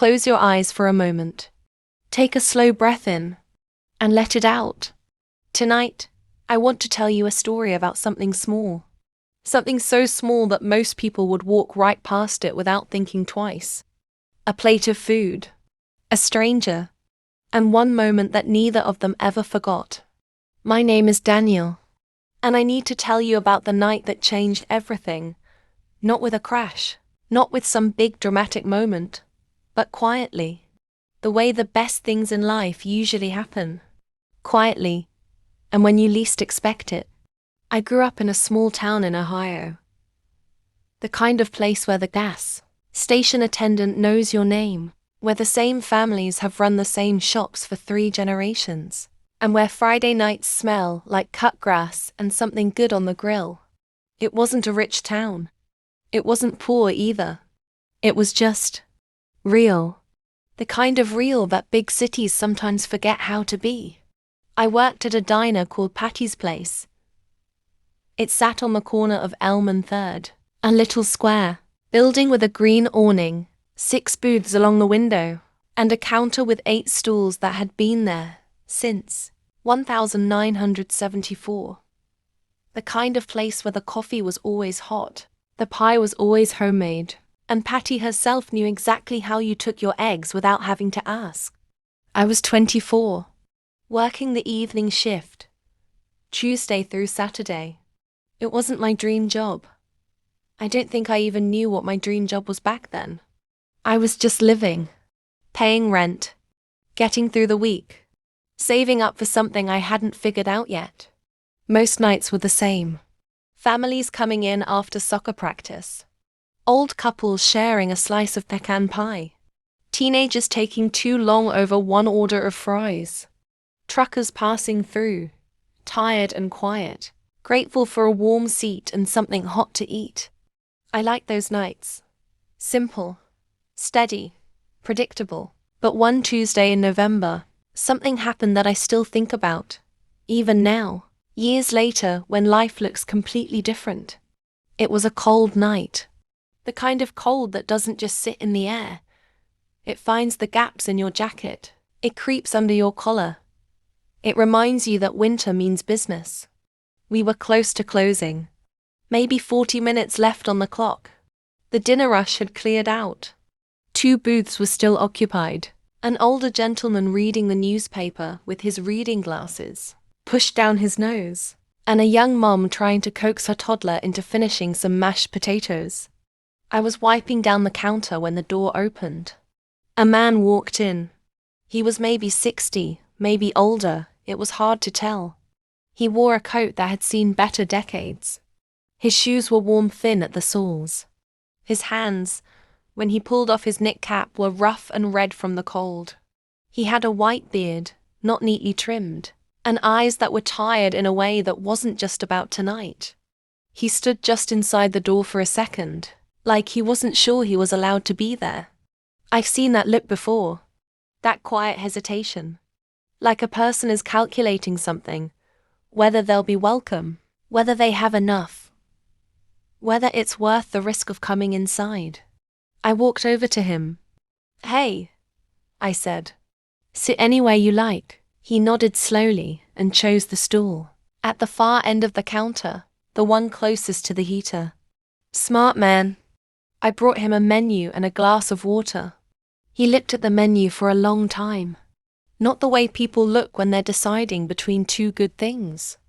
Close your eyes for a moment. Take a slow breath in and let it out. Tonight, I want to tell you a story about something small. Something so small that most people would walk right past it without thinking twice. A plate of food, a stranger, and one moment that neither of them ever forgot. My name is Daniel, and I need to tell you about the night that changed everything. Not with a crash, not with some big dramatic moment, but quietly. The way the best things in life usually happen. Quietly, and when you least expect it. I grew up in a small town in Ohio. The kind of place where the gas station attendant knows your name, where the same families have run the same shops for 3 generations, and where Friday nights smell like cut grass and something good on the grill. It wasn't a rich town. It wasn't poor either. It was just real. The kind of real that big cities sometimes forget how to be. I worked at a diner called Patty's Place. It sat on the corner of Elm and 3rd, a little square building with a green awning, 6 booths along the window, and a counter with 8 stools that had been there since 1974. The kind of place where the coffee was always hot, the pie was always homemade, and Patty herself knew exactly how you took your eggs without having to ask. I was 24, working the evening shift, Tuesday through Saturday. It wasn't my dream job. I don't think I even knew what my dream job was back then. I was just living, paying rent, getting through the week, saving up for something I hadn't figured out yet. Most nights were the same. Families coming in after soccer practice. Old couples sharing a slice of pecan pie. Teenagers taking too long over one order of fries. Truckers passing through, tired and quiet, grateful for a warm seat and something hot to eat. I liked those nights. Simple, steady, predictable. But one Tuesday in November, something happened that I still think about, even now, years later when life looks completely different. It was a cold night. The kind of cold that doesn't just sit in the air. It finds the gaps in your jacket. It creeps under your collar. It reminds you that winter means business. We were close to closing. Maybe 40 minutes left on the clock. The dinner rush had cleared out. 2 booths were still occupied. An older gentleman reading the newspaper with his reading glasses pushed down his nose, and a young mom trying to coax her toddler into finishing some mashed potatoes. I was wiping down the counter when the door opened. A man walked in. He was maybe 60, maybe older, it was hard to tell. He wore a coat that had seen better decades. His shoes were worn thin at the soles. His hands, when he pulled off his knit cap, were rough and red from the cold. He had a white beard, not neatly trimmed, and eyes that were tired in a way that wasn't just about tonight. He stood just inside the door for a second, like he wasn't sure he was allowed to be there. I've seen that look before. That quiet hesitation. Like a person is calculating something, whether they'll be welcome, whether they have enough, whether it's worth the risk of coming inside. I walked over to him. "Hey," I said. "Sit anywhere you like." He nodded slowly and chose the stool, at the far end of the counter, the one closest to the heater. Smart man. I brought him a menu and a glass of water. He looked at the menu for a long time. Not the way people look when they're deciding between 2 good things.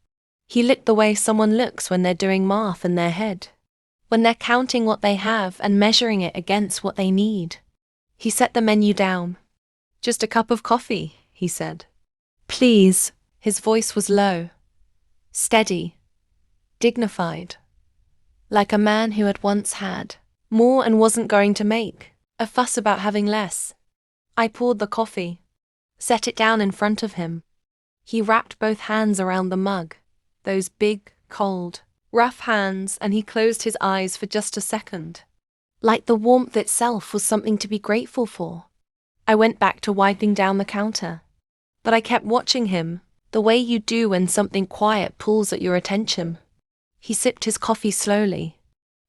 He looked the way someone looks when they're doing math in their head, when they're counting what they have and measuring it against what they need. He set the menu down. "Just a cup of coffee," he said. "Please." His voice was low, steady, dignified, like a man who had once had more and wasn't going to make a fuss about having less. I poured the coffee, set it down in front of him. He wrapped both hands around the mug, those big, cold, rough hands, and he closed his eyes for just a second. Like the warmth itself was something to be grateful for. I went back to wiping down the counter. But I kept watching him, the way you do when something quiet pulls at your attention. He sipped his coffee slowly.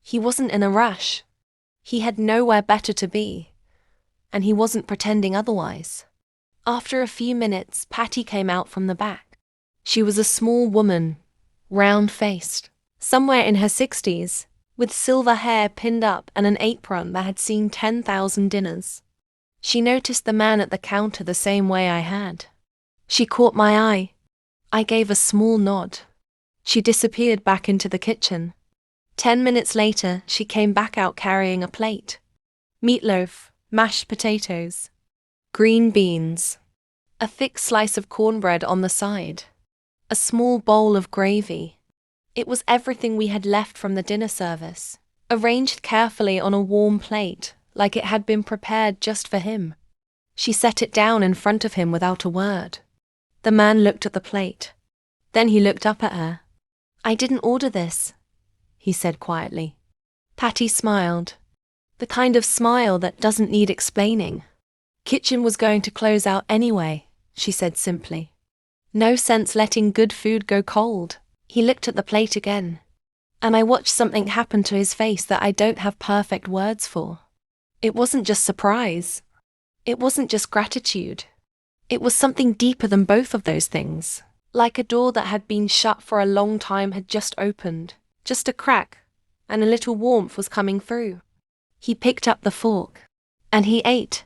He wasn't in a rush. He had nowhere better to be. and he wasn't pretending otherwise. After a few minutes, Patty came out from the back. She was a small woman, round-faced, somewhere in her 60s, with silver hair pinned up and an apron that had seen 10,000 dinners. She noticed the man at the counter the same way I had. She caught my eye. I gave a small nod. She disappeared back into the kitchen. 10 minutes later, she came back out carrying a plate. Meatloaf, mashed potatoes, green beans, a thick slice of cornbread on the side, a small bowl of gravy. It was everything we had left from the dinner service, arranged carefully on a warm plate, like it had been prepared just for him. She set it down in front of him without a word. The man looked at the plate. Then he looked up at her. "I didn't order this," he said quietly. Patty smiled. The kind of smile that doesn't need explaining. "Kitchen was going to close out anyway," she said simply. "No sense letting good food go cold." He looked at the plate again, and I watched something happen to his face that I don't have perfect words for. It wasn't just surprise. It wasn't just gratitude. It was something deeper than both of those things. Like a door that had been shut for a long time had just opened, just a crack, and a little warmth was coming through. He picked up the fork, and he ate.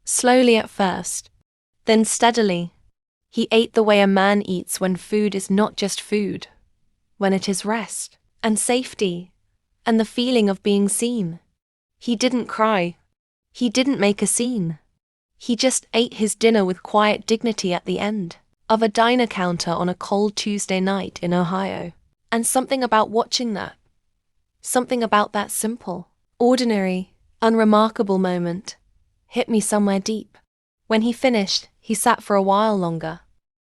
Slowly at first, then steadily. He ate the way a man eats when food is not just food, when it is rest, and safety, and the feeling of being seen. He didn't cry. He didn't make a scene. He just ate his dinner with quiet dignity at the end of a diner counter on a cold Tuesday night in Ohio. And something about watching that, something about that simple, ordinary, unremarkable moment, hit me somewhere deep. When he finished, he sat for a while longer.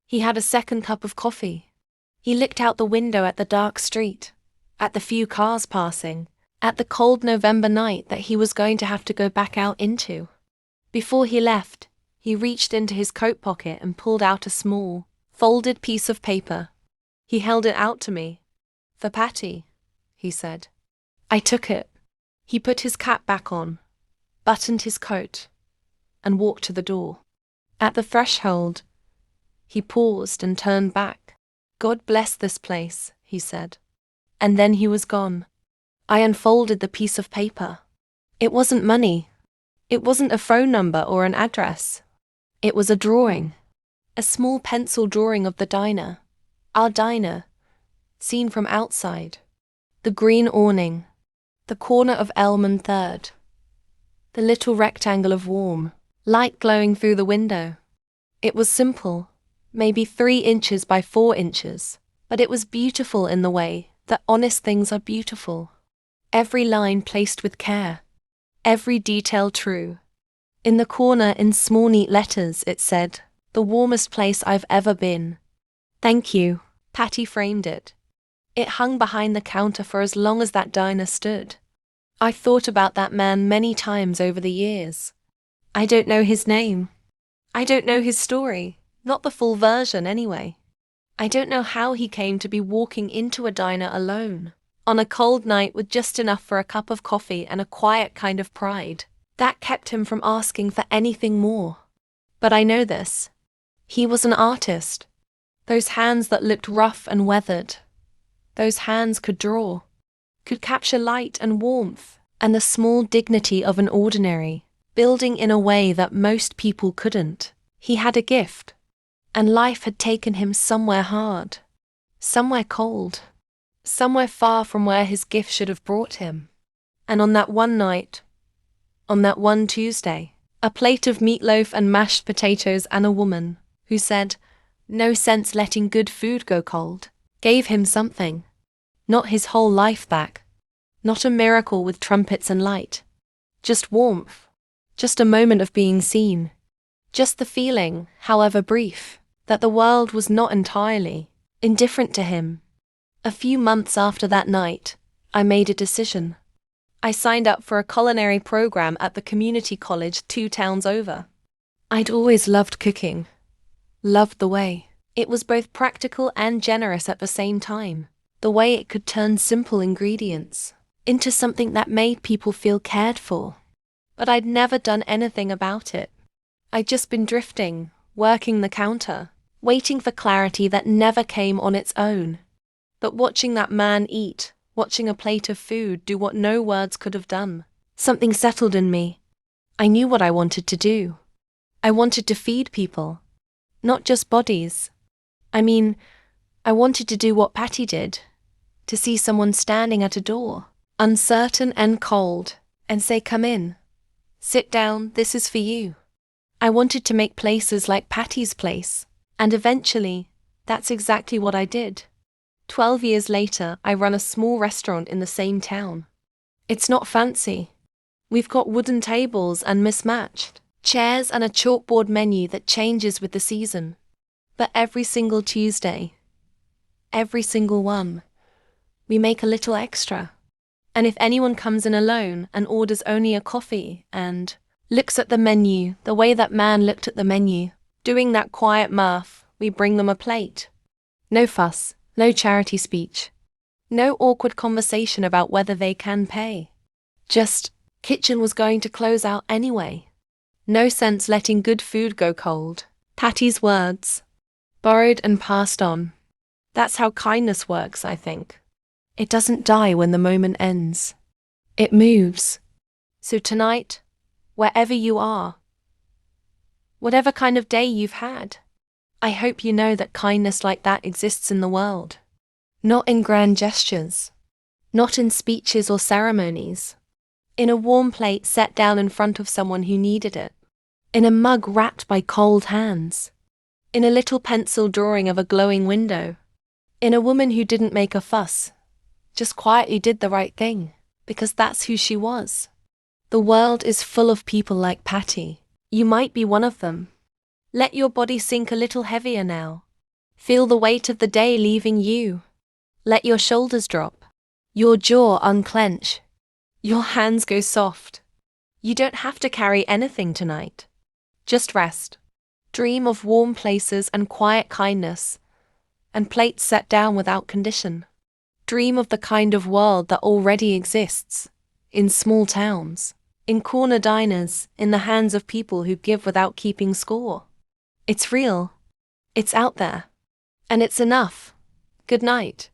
He had a second cup of coffee. He looked out the window at the dark street, at the few cars passing, at the cold November night that he was going to have to go back out into. Before he left, he reached into his coat pocket and pulled out a small, folded piece of paper. He held it out to me. "For Patty," he said. I took it. He put his cap back on, buttoned his coat, and walked to the door. At the threshold, he paused and turned back. "God bless this place," he said. And then he was gone. I unfolded the piece of paper. It wasn't money. It wasn't a phone number or an address. It was a drawing. A small pencil drawing of the diner. Our diner, seen from outside. The green awning. The corner of Elm and 3rd. The little rectangle of warm light glowing through the window. It was simple, maybe 3 inches by 4 inches, but it was beautiful in the way that honest things are beautiful. Every line placed with care. Every detail true. In the corner, in small neat letters, it said, "The warmest place I've ever been. Thank you." Patty framed it. It hung behind the counter for as long as that diner stood. I thought about that man many times over the years. I don't know his name. I don't know his story, not the full version anyway. I don't know how he came to be walking into a diner alone, on a cold night with just enough for a cup of coffee and a quiet kind of pride that kept him from asking for anything more. But I know this. He was an artist. Those hands that looked rough and weathered. Those hands could draw, could capture light and warmth, and the small dignity of an ordinary, building in a way that most people couldn't. He had a gift, and life had taken him somewhere hard, somewhere cold, somewhere far from where his gift should have brought him. And on that one night, on that one Tuesday, a plate of meatloaf and mashed potatoes and a woman who said, "No sense letting good food go cold," gave him something. Not his whole life back. Not a miracle with trumpets and light. Just warmth. Just a moment of being seen. Just the feeling, however brief, that the world was not entirely indifferent to him. A few months after that night, I made a decision. I signed up for a culinary program at the community college 2 towns over. I'd always loved cooking. Loved the way it was both practical and generous at the same time. The way it could turn simple ingredients into something that made people feel cared for. but I'd never done anything about it. I'd just been drifting, working the counter, waiting for clarity that never came on its own. But watching that man eat, watching a plate of food do what no words could have done, something settled in me. I knew what I wanted to do. I wanted to feed people, not just bodies. I wanted to do what Patty did, to see someone standing at a door, uncertain and cold, and say, "Come in. Sit down, this is for you." I wanted to make places like Patty's place, and eventually, that's exactly what I did. 12 years later, I run a small restaurant in the same town. It's not fancy. We've got wooden tables and mismatched chairs and a chalkboard menu that changes with the season. But every single Tuesday, every single one, we make a little extra. And if anyone comes in alone and orders only a coffee and looks at the menu the way that man looked at the menu, doing that quiet mirth, we bring them a plate. No fuss, no charity speech, no awkward conversation about whether they can pay. Just, kitchen was going to close out anyway. No sense letting good food go cold. Patty's words, borrowed and passed on. That's how kindness works, I think. It doesn't die when the moment ends. It moves. So tonight, wherever you are, whatever kind of day you've had, I hope you know that kindness like that exists in the world. Not in grand gestures, not in speeches or ceremonies, in a warm plate set down in front of someone who needed it, in a mug wrapped by cold hands, in a little pencil drawing of a glowing window, in a woman who didn't make a fuss, just quietly did the right thing, because that's who she was. The world is full of people like Patty. You might be one of them. Let your body sink a little heavier now. Feel the weight of the day leaving you. Let your shoulders drop, your jaw unclench, your hands go soft. You don't have to carry anything tonight. Just rest. Dream of warm places and quiet kindness, and plates set down without condition. Dream of the kind of world that already exists, in small towns, in corner diners, in the hands of people who give without keeping score. It's real. It's out there. And it's enough. Good night.